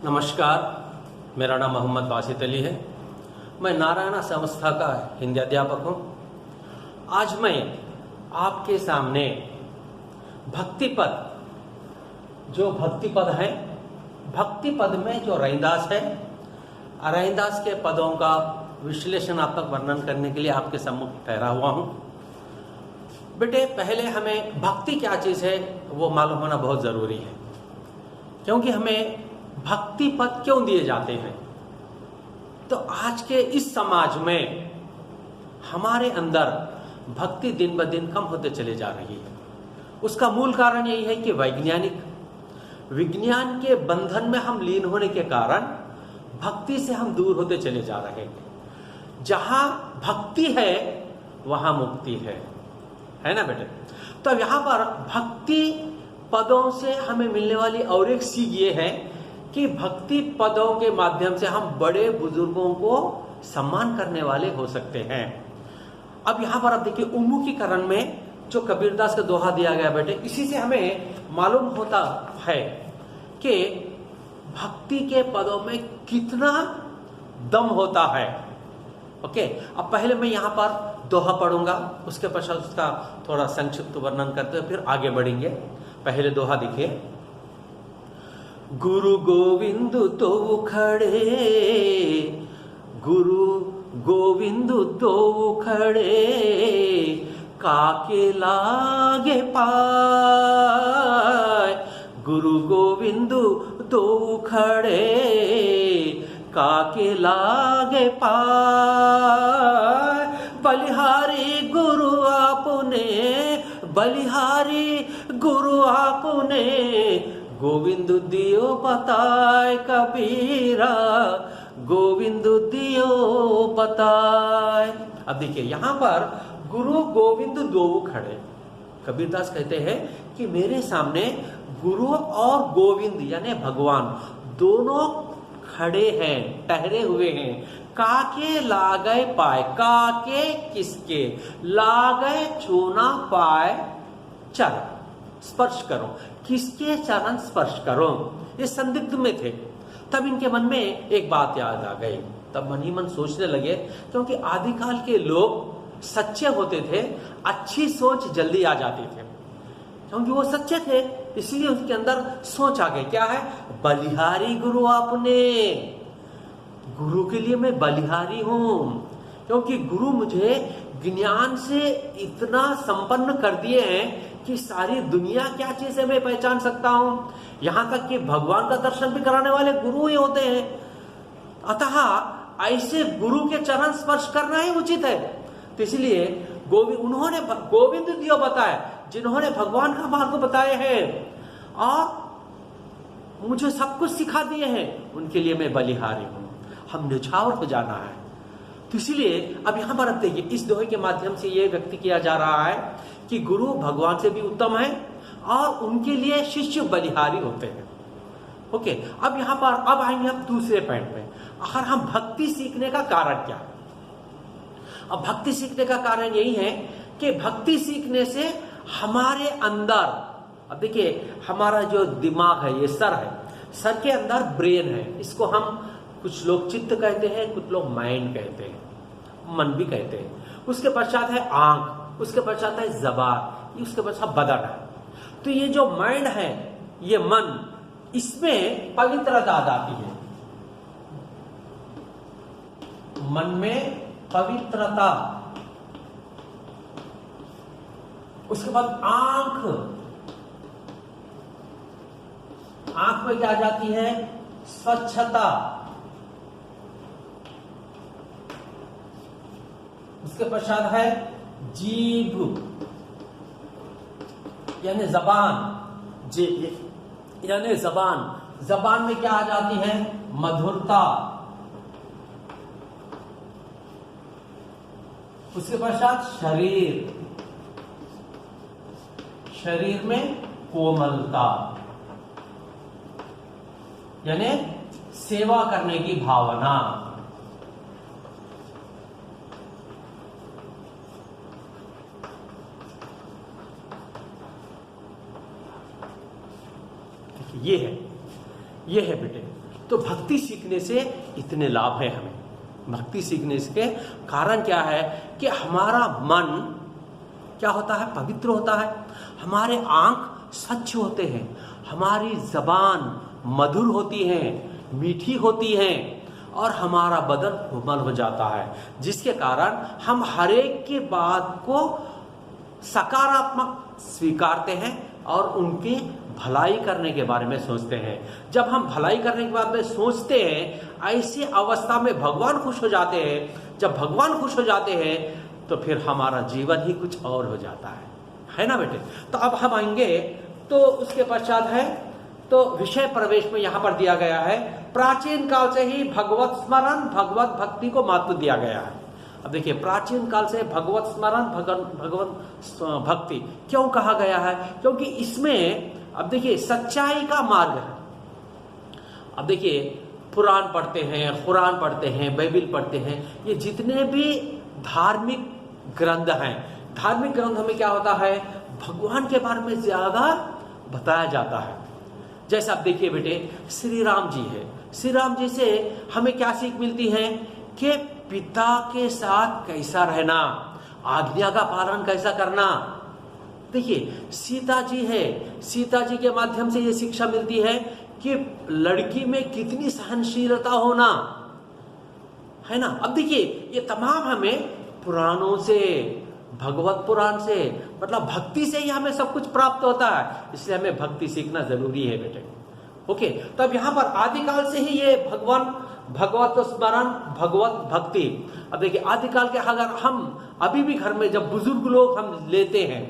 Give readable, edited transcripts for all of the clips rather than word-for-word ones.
नमस्कार, मेरा नाम मोहम्मद बासित अली है। मैं नारायणा संस्था का हिंदी अध्यापक हूँ। आज मैं आपके सामने भक्ति पद है, भक्ति पद में जो रैदास है, रैदास के पदों का विश्लेषणात्मक वर्णन करने के लिए आपके सम्मुख ठहरा हुआ हूँ। बेटे, पहले हमें भक्ति क्या चीज़ है वो मालूम होना बहुत ज़रूरी है, क्योंकि हमें भक्ति पद क्यों दिए जाते हैं। तो आज के इस समाज में हमारे अंदर भक्ति दिन ब दिन कम होते चले जा रही है। उसका मूल कारण यही है कि विज्ञान के बंधन में हम लीन होने के कारण भक्ति से हम दूर होते चले जा रहे हैं। जहां भक्ति है वहां मुक्ति है ना बेटे। तो यहाँ पर भक्ति पदों से हमें मिलने वाली और एक सीख ये है कि भक्ति पदों के माध्यम से हम बड़े बुजुर्गों को सम्मान करने वाले हो सकते हैं। अब यहाँ पर आप देखिए, उन्मुखीकरण में जो कबीरदास का दोहा दिया गया बेटे, इसी से हमें मालूम होता है कि भक्ति के पदों में कितना दम होता है। ओके, अब पहले मैं यहाँ पर दोहा पढ़ूंगा, उसके पश्चात उसका थोड़ा संक्षिप्त वर्णन करते हुए फिर आगे बढ़ेंगे। पहले दोहा देखिए। गुरु गोविंद दो खड़े, गुरु गोविंद दो खड़े, काके लागे पाय। गुरु गोविंद दो खड़े, काके लागे पाय। बलिहारी गुरु आपने, बलिहारी गुरु आपने, गोविंद दियो बताए कबीरा, गोविंद दियो बताए। अब देखिए, यहां पर गुरु गोविंद दो खड़े। कबीरदास कहते हैं कि मेरे सामने गुरु और गोविंद यानी भगवान दोनों खड़े हैं, ठहरे हुए हैं। काके लागए पाए, काके किसके, लागए छूना पाए चरण, स्पर्श करो, किसके चरण स्पर्श करो। ये संदिग्ध में थे। तब इनके मन में एक बात याद आ गई। तब मन ही मन सोचने लगे, क्योंकि आदिकाल के लोग सच्चे होते थे, अच्छी सोच जल्दी आ जाती थे, क्योंकि वो सच्चे थे, इसलिए उनके अंदर सोच आ गई। क्या है? बलिहारी गुरु आपने, गुरु के लिए मैं बलिहारी हूं, क्योंकि गुरु मुझे ज्ञान से इतना संपन्न कर दिए हैं कि सारी दुनिया क्या चीज है मैं पहचान सकता हूं। यहां तक कि भगवान का दर्शन भी कराने वाले गुरु ही होते हैं। अतः ऐसे गुरु के चरण स्पर्श करना ही उचित है। तो इसलिए उन्होंने गोविंद दियो बताया, जिन्होंने भगवान का मार्ग बताए हैं और मुझे सब कुछ सिखा दिए हैं, उनके लिए मैं बलिहारी हूं। हम निछावर हो जाना है। तो इसलिए अब यहां पर देखिए, इस दोहे के माध्यम से यह व्यक्त किया जा रहा है कि गुरु भगवान से भी उत्तम है और उनके लिए शिष्य बलिहारी होते हैं। ओके, अब यहां पर अब आएंगे हम दूसरे पॉइंट में। आखिर हम भक्ति सीखने का कारण क्या? अब भक्ति सीखने का कारण यही है कि भक्ति सीखने से हमारे अंदर, अब देखिए, हमारा जो दिमाग है, ये सर है, सर के अंदर ब्रेन है। इसको हम कुछ लोग चित्त कहते हैं, कुछ लोग माइंड कहते हैं, मन भी कहते हैं। उसके पश्चात है आंख, उसके पश्चात है जबान, उसके पश्चात बदन है। तो ये जो माइंड है, ये मन, इसमें पवित्रता आती है। मन में पवित्रता, उसके बाद आंख, आंख में क्या आ जाती है? स्वच्छता। उसके पश्चात है जीभ यानी जबान, यानी जबान, जबान में क्या आ जाती है? मधुरता। उसके पश्चात शरीर, शरीर में कोमलता यानी सेवा करने की भावना। ये है बेटे। तो भक्ति सीखने से इतने लाभ है हमें। भक्ति सीखने के कारण क्या है कि हमारा मन क्या होता है, पवित्र होता है, हमारे आंख स्वच्छ होते हैं, हमारी जबान मधुर होती है, मीठी होती है, और हमारा बदन कोमल हो जाता है, जिसके कारण हम हर एक की बात को सकारात्मक स्वीकारते हैं और उनकी भलाई करने के बारे में सोचते हैं। जब हम भलाई करने के बारे में सोचते हैं, ऐसी अवस्था में भगवान खुश हो जाते हैं। जब भगवान खुश हो जाते हैं तो फिर हमारा जीवन ही कुछ और हो जाता है ना बेटे। तो अब हम आएंगे, तो उसके पश्चात है तो विषय प्रवेश में यहां पर दिया गया है, प्राचीन काल से ही भगवत स्मरण भगवत भक्ति को महत्व दिया गया है। अब देखिए, प्राचीन काल से भगवत स्मरण भगवत भक्ति क्यों कहा गया है? क्योंकि इसमें अब देखिए सच्चाई का मार्ग है। अब देखिए, पुराण पढ़ते हैं, कुरान पढ़ते हैं, बाइबिल पढ़ते हैं, ये जितने भी धार्मिक ग्रंथ हैं, धार्मिक ग्रंथों में क्या होता है, भगवान के बारे में ज्यादा बताया जाता है। जैसे आप देखिए बेटे, श्री राम जी है, श्री राम जी से हमें क्या सीख मिलती है कि पिता के साथ कैसा रहना, आज्ञा का पालन कैसा करना। देखिए, सीता जी है, सीता जी के माध्यम से ये शिक्षा मिलती है कि लड़की में कितनी सहनशीलता होना, है ना। अब देखिए, ये तमाम हमें पुराणों से, भगवत पुराण से, मतलब भक्ति से ही हमें सब कुछ प्राप्त होता है, इसलिए हमें भक्ति सीखना जरूरी है बेटे। ओके, तो अब यहाँ पर आदिकाल से ही ये भगवत स्मरण भगवत भक्ति। अब देखिए, आदिकाल के अगर हम अभी भी घर में जब बुजुर्ग लोग हम लेते हैं,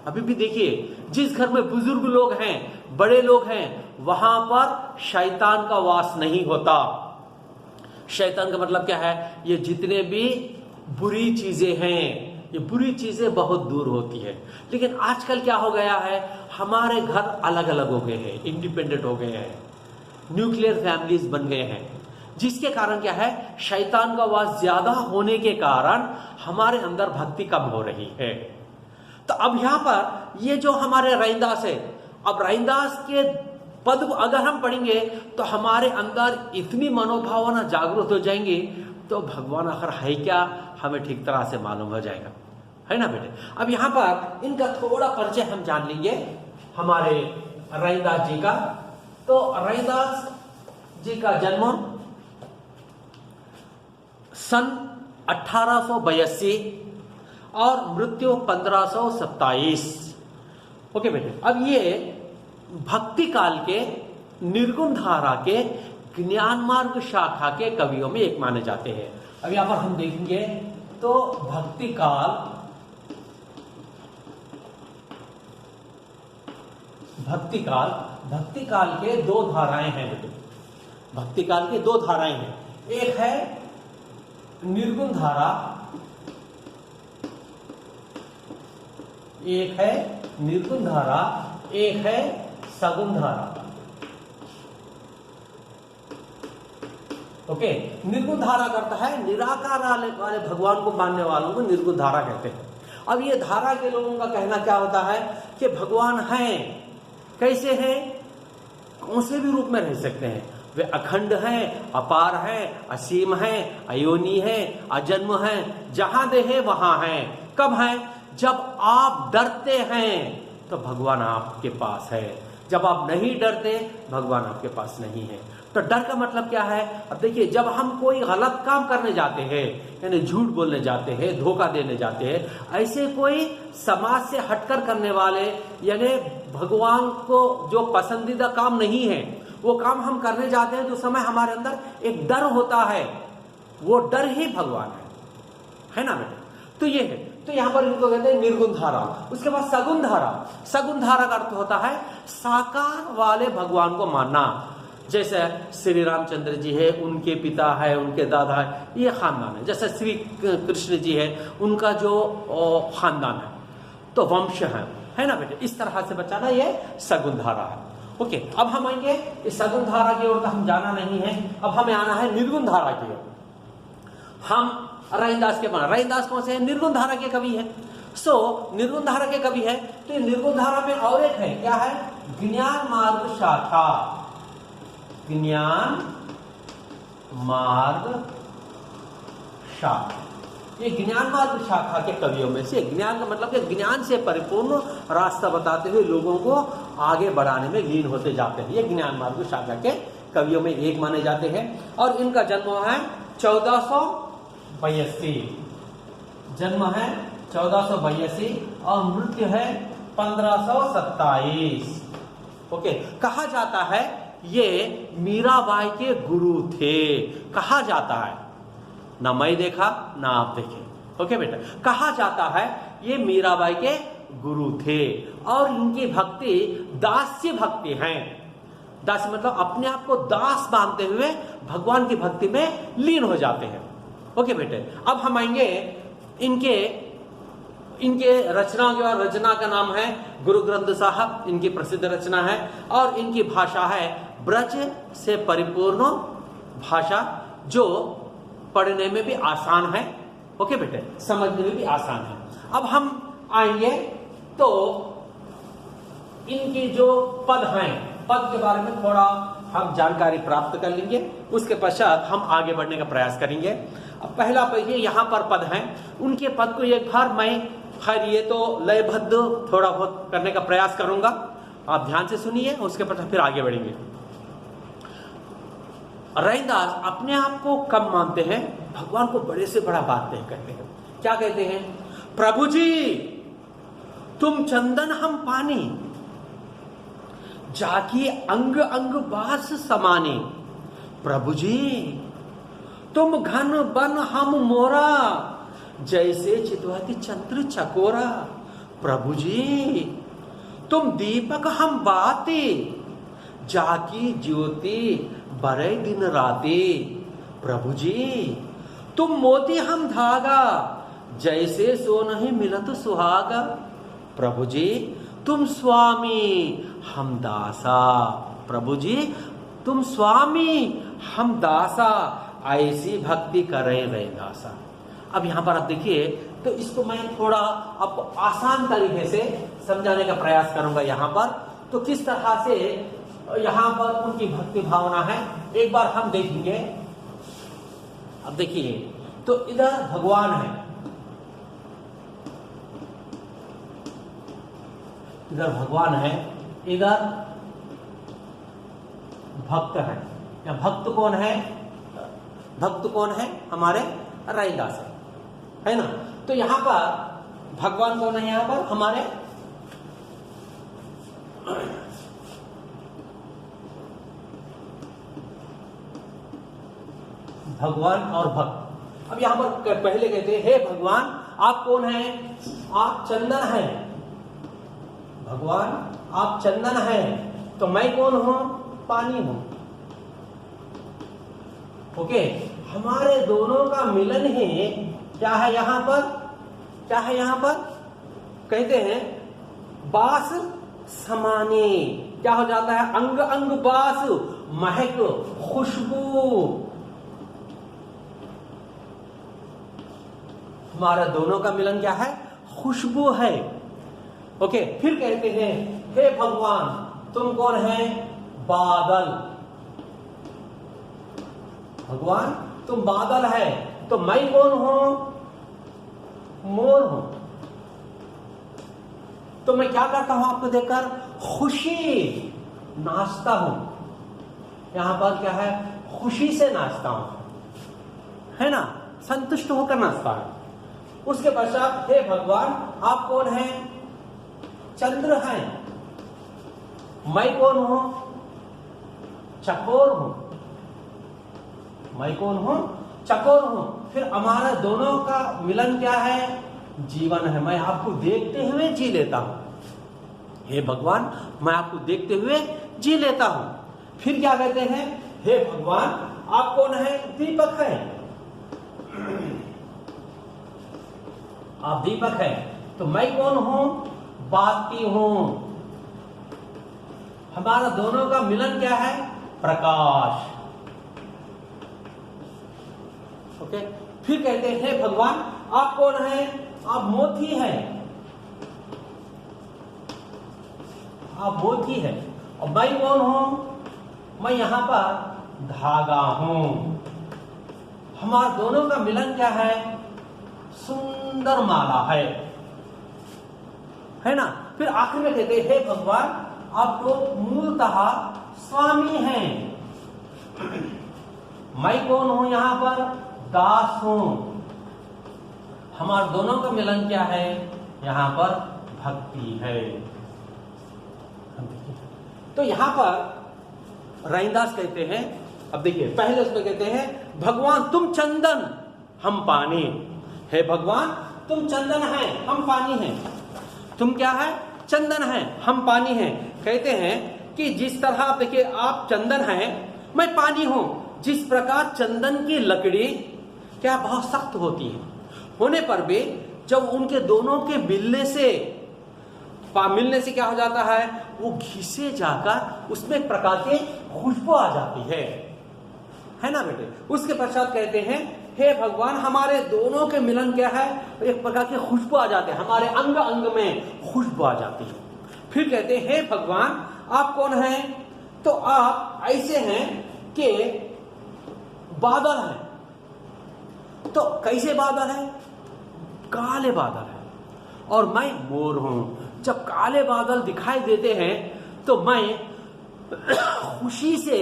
अभी भी देखिए जिस घर में बुजुर्ग लोग हैं, बड़े लोग हैं, वहां पर शैतान का वास नहीं होता। शैतान का मतलब क्या है, ये जितने भी बुरी चीजें हैं, ये बुरी चीजें बहुत दूर होती है। लेकिन आजकल क्या हो गया है, हमारे घर अलग अलग हो गए हैं, इंडिपेंडेंट हो गए हैं, न्यूक्लियर फैमिलीज बन गए हैं, जिसके कारण क्या है, शैतान का वास ज्यादा होने के कारण हमारे अंदर भक्ति कम हो रही है। तो अब यहाँ पर ये जो हमारे रैनदास है, अब रैनदास के पद अगर हम पढ़ेंगे तो हमारे अंदर इतनी मनोभावना जागृत हो जाएंगी, तो भगवान आखिर है क्या हमें ठीक तरह से मालूम हो जाएगा, है ना बेटे। अब यहाँ पर इनका थोड़ा परिचय हम जान लेंगे, हमारे रैनदास जी का। तो रैनदास जी का जन्म सन 1882 और मृत्यु 1527। ओके बेटे, अब ये भक्ति काल के निर्गुण धारा के ज्ञान मार्ग शाखा के कवियों में एक माने जाते हैं। अब यहां पर हम देखेंगे तो भक्ति काल के दो धाराएं हैं बेटे। भक्ति काल की दो धाराएं हैं, एक है निर्गुण धारा, एक है निर्गुण धारा, एक है सगुण धारा। ओके, निर्गुण धारा करता है निराकार वाले भगवान को मानने वालों को निर्गुण धारा कहते हैं। अब ये धारा के लोगों का कहना क्या होता है कि भगवान हैं, कैसे हैं, कौन से भी रूप में रह सकते हैं, वे अखंड हैं, अपार हैं, असीम हैं, अयोनी हैं, अजन्म हैं, जहां देहे वहां हैं। कब हैं? जब आप डरते हैं तो भगवान आपके पास है, जब आप नहीं डरते भगवान आपके पास नहीं है। तो डर का मतलब क्या है? अब देखिए, जब हम कोई गलत काम करने जाते हैं, यानी झूठ बोलने जाते हैं, धोखा देने जाते हैं, ऐसे कोई समाज से हटकर करने वाले, यानी भगवान को जो पसंदीदा काम नहीं है, वो काम हम करने जाते हैं, तो समय हमारे अंदर एक डर होता है, वो डर ही भगवान है ना बेटे। तो ये है, तो यहां पर इनको कहते हैं निर्गुण धारा। उसके बाद सगुण धारा। सगुण धारा का अर्थ होता है साकार वाले भगवान को मानना। जैसे श्री रामचंद्र जी है, उनके पिता है, उनके दादा है, ये खानदान है। जैसे श्री कृष्ण जी है, उनका जो खानदान है, तो वंश है ना बेटे। इस तरह से बचाना ये सगुण धारा है। ओके, अब हम आएंगे इस सगुण धारा की ओर, तो हम जाना नहीं है, अब हमें आना है निर्गुण धारा की ओर। हम रैनदास के पास, रैनदास कौन से है? निर्गुण धारा के कवि है। निर्गुण धारा के कवि है, तो निर्गुण धारा में और एक है, क्या है? ज्ञान मार्ग शाखा। ज्ञान मार्ग शाखा। ये ज्ञान मार्ग शाखा के कवियों में से, ज्ञान का मतलब कि ज्ञान से परिपूर्ण रास्ता बताते हुए लोगों को आगे बढ़ाने में लीन होते जाते हैं। ये ज्ञान मार्ग शाखा के कवियों में एक माने जाते हैं। और इनका जन्म है 1482, जन्म है 1482 और मृत्यु है 1527। ओके, कहा जाता है ये मीराबाई के गुरु थे, कहा जाता है, ना मैं देखा ना आप देखे। ओके बेटा, कहा जाता है ये मीराबाई के गुरु थे और इनकी भक्ति दास्य भक्ति है। दास मतलब अपने आप को दास मानते हुए भगवान की भक्ति में लीन हो जाते हैं। ओके बेटे, अब हम आएंगे इनके रचनाओं के बाद। रचना का नाम है गुरु ग्रंथ साहब, इनकी प्रसिद्ध रचना है और इनकी भाषा है ब्रज से परिपूर्ण भाषा, जो पढ़ने में भी आसान है। ओके बेटे, समझने में भी आसान है। अब हम आएंगे तो इनकी जो पद हैं, पद के बारे में थोड़ा हम जानकारी प्राप्त कर लेंगे, उसके पश्चात हम आगे बढ़ने का प्रयास करेंगे। अब पहला पद, यहाँ पर पद हैं, उनके पद को एक बार मैं, खैर ये तो लयबद्ध थोड़ा बहुत करने का प्रयास करूंगा, आप ध्यान से सुनिए, उसके पश्चात फिर आगे बढ़ेंगे। रैदास अपने आप को कम मानते हैं, भगवान को बड़े से बड़ा बात नहीं कहते हैं। क्या कहते हैं? प्रभु जी तुम चंदन हम पानी, जाकी अंग अंग बास समाने। प्रभु जी तुम घन बन हम मोरा, जैसे चितवती चंद्र चकोरा। प्रभु जी तुम दीपक हम बाती, जाकी ज्योति बरे दिन राती। प्रभु जी तुम मोती हम धागा, जैसे सो नहीं मिलत सुहागा। प्रभु जी तुम स्वामी हम दासा। प्रभु जी तुम स्वामी हम दासा, ऐसी भक्ति करें रैदासा। अब यहां पर आप देखिए, तो इसको मैं थोड़ा आपको आसान तरीके से समझाने का प्रयास करूंगा। यहां पर तो किस तरह से यहां पर उनकी भक्ति भावना है, एक बार हम देखेंगे। अब देखिए, तो इधर भगवान है, इधर भगवान है, इधर भक्त है। या भक्त कौन है? भक्त कौन है? हमारे रैदास है ना। तो यहां पर भगवान कौन है? यहां पर हमारे भगवान और भक्त। अब यहां पर पहले कहते हैं, हे भगवान आप कौन हैं? आप चंदन हैं। भगवान आप चंदन हैं, तो मैं कौन हूं? पानी हूं। ओके, हमारे दोनों का मिलन ही क्या है? यहां पर क्या है? यहां पर कहते हैं बास समाने। क्या हो जाता है? अंग अंग बास, महक, खुशबू। हमारा दोनों का मिलन क्या है? खुशबू है। ओके, फिर कहते हैं, हे भगवान तुम कौन है? बादल। भगवान तुम बादल है, तो मैं कौन हूं? मोर हूं। तो मैं क्या करता हूं आपको देखकर? खुशी, नाचता हूं। यहां पर क्या है? खुशी से नाचता हूं, है ना, संतुष्ट होकर नाचता है। उसके पश्चात, हे भगवान आप कौन हैं? चंद्र हैं। मैं कौन हूं? चकोर हूं। मैं कौन हूं? चकोर हूं। फिर हमारा दोनों का मिलन क्या है? जीवन है। मैं आपको देखते हुए जी लेता हूं। हे भगवान मैं आपको देखते हुए जी लेता हूं। फिर क्या कहते हैं? हे भगवान आप कौन है? दीपक है। आप दीपक है, तो मैं कौन हूं? बाती हूं। हमारा दोनों का मिलन क्या है? प्रकाश। ओके, फिर कहते हैं, हे भगवान आप कौन है? आप मोती हैं। आप मोती हैं। और मैं कौन हूं? मैं यहां पर धागा हूं। हमारे दोनों का मिलन क्या है? सुंदर माला है ना। फिर आखिर में कहते हैं, हे भगवान आप तो मूलतः स्वामी हैं, मैं कौन हूं यहां पर? दास हूं। हमारे दोनों का मिलन क्या है? यहां पर भक्ति है। तो यहां पर रैनदास कहते हैं, अब देखिए पहले उसमें कहते हैं, भगवान तुम चंदन हम पानी। हे भगवान तुम चंदन हैं हम पानी हैं। तुम क्या है? चंदन हैं हम पानी हैं। कहते हैं कि जिस तरह आप देखिए, आप चंदन हैं, मैं पानी हूं। जिस प्रकार चंदन की लकड़ी क्या बहुत सख्त होती है, होने पर भी जब उनके दोनों के मिलने से क्या हो जाता है, वो घिसे जाकर उसमें एक प्रकार की खुशबू आ जाती है ना बेटे। उसके पश्चात कहते हैं, हे भगवान हमारे दोनों के मिलन क्या है? एक प्रकार की खुशबू आ जाती है, हमारे अंग अंग में खुशबू आ जाती है। फिर कहते हैं, हे भगवान आप कौन हैं? तो आप ऐसे हैं कि बादल हैं। तो कैसे बादल हैं? काले बादल हैं, और मैं मोर हूं। जब काले बादल दिखाई देते हैं तो मैं खुशी से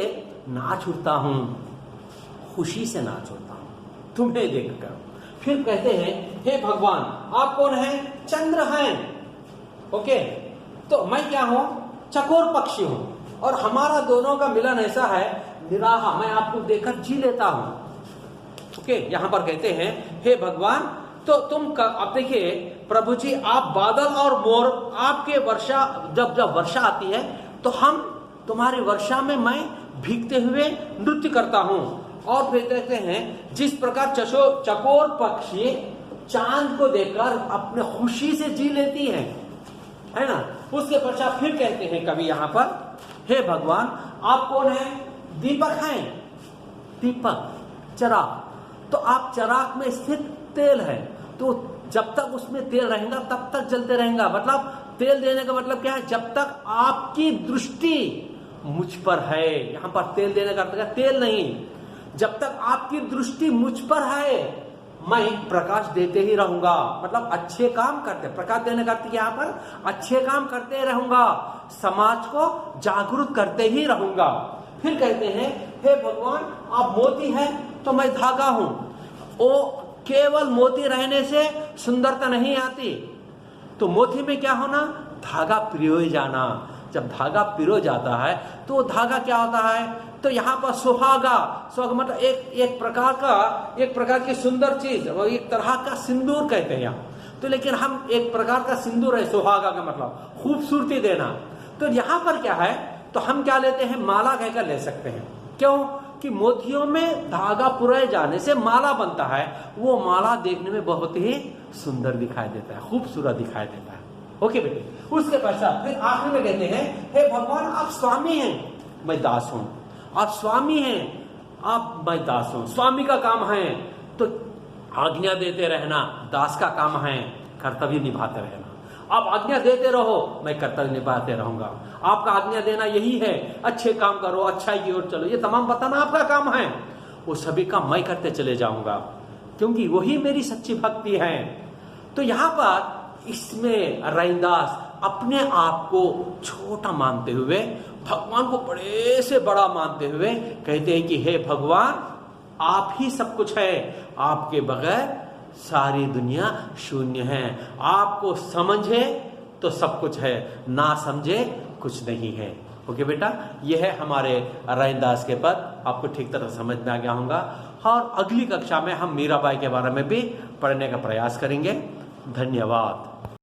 नाच उठता हूं, खुशी से नाच उठता हूं तुम्हें देखकर। फिर कहते हैं, हे भगवान आप कौन हैं? चंद्र हैं। ओके, तो मैं क्या हूं? चकोर पक्षी हूं, और हमारा दोनों का मिलन ऐसा है, निराहा, मैं आपको देखकर जी लेता हूं। ओके, यहां पर कहते हैं, हे भगवान तो तुम अब देखिए प्रभु जी, आप बादल और मोर, आपके वर्षा जब वर्षा आती है तो हम तुम्हारी वर्षा में मैं भीगते हुए नृत्य करता हूं। और फिर कहते हैं, जिस प्रकार चकोर पक्षी चांद को देखकर अपने खुशी से जी लेती है ना। उसके पश्चात फिर कहते हैं कभी यहां पर, हे भगवान आप कौन हैं? दीपक हैं। दीपक, चिराग। तो आप चिराग में स्थित तेल है, तो जब तक उसमें तेल रहेगा तब तक जलते रहेगा। मतलब तेल देने का मतलब क्या है? जब तक आपकी दृष्टि मुझ पर है। यहां पर तेल देने का अर्थ है तेल नहीं, जब तक आपकी दृष्टि मुझ पर है मैं प्रकाश देते ही रहूंगा। मतलब अच्छे काम करते, प्रकाश देने का अर्थ यहां पर अच्छे काम करते रहूंगा, समाज को जागरूक करते ही रहूंगा। फिर कहते हैं, हे भगवान आप मोती हैं तो मैं धागा हूं। ओ केवल मोती रहने से सुंदरता नहीं आती, तो मोती में क्या होना? धागा पिरोए जाना। जब धागा पिरो जाता है तो धागा क्या होता है? तो यहाँ पर सुहागा मतलब एक प्रकार की सुंदर चीज, और एक तरह का सिंदूर कहते हैं यहाँ। तो लेकिन हम एक प्रकार का सिंदूर है, सुहागा का मतलब खूबसूरती देना। तो यहाँ पर क्या है? तो हम क्या लेते हैं? माला कहकर ले सकते हैं। क्यों? कि मोतियों में धागा पुराए जाने से माला बनता है। वो माला देखने में बहुत ही सुंदर दिखाई देता है, खूबसूरत दिखाई देता है। ओके बेटे, उसके पश्चात फिर आखिर में कहते हैं, हे भगवान आप स्वामी हैं मैं दास हूं। आप स्वामी हैं, आप मैं दास हूं। स्वामी का काम है तो आज्ञा देते रहना, दास का काम है कर्तव्य निभाते रहना। आप आज्ञा देते रहो, मैं कर्तव्य निभाते रहूंगा। आपका आज्ञा देना यही है, अच्छे काम करो, अच्छाई की ओर चलो, ये तमाम बताना आपका काम है। वो सभी काम मैं करते चले जाऊंगा, क्योंकि वही मेरी सच्ची भक्ति है। तो यहां पर इसमें रैनदास अपने आप को छोटा मानते हुए, भगवान को बड़े से बड़ा मानते हुए कहते हैं कि हे भगवान आप ही सब कुछ है, आपके बगैर सारी दुनिया शून्य है। आपको समझे तो सब कुछ है, ना समझे कुछ नहीं है। ओके बेटा, यह है हमारे रैनदास के पद। आपको ठीक तरह समझ में आ गया होगा, और अगली कक्षा में हम मीराबाई के बारे में भी पढ़ने का प्रयास करेंगे। धन्यवाद।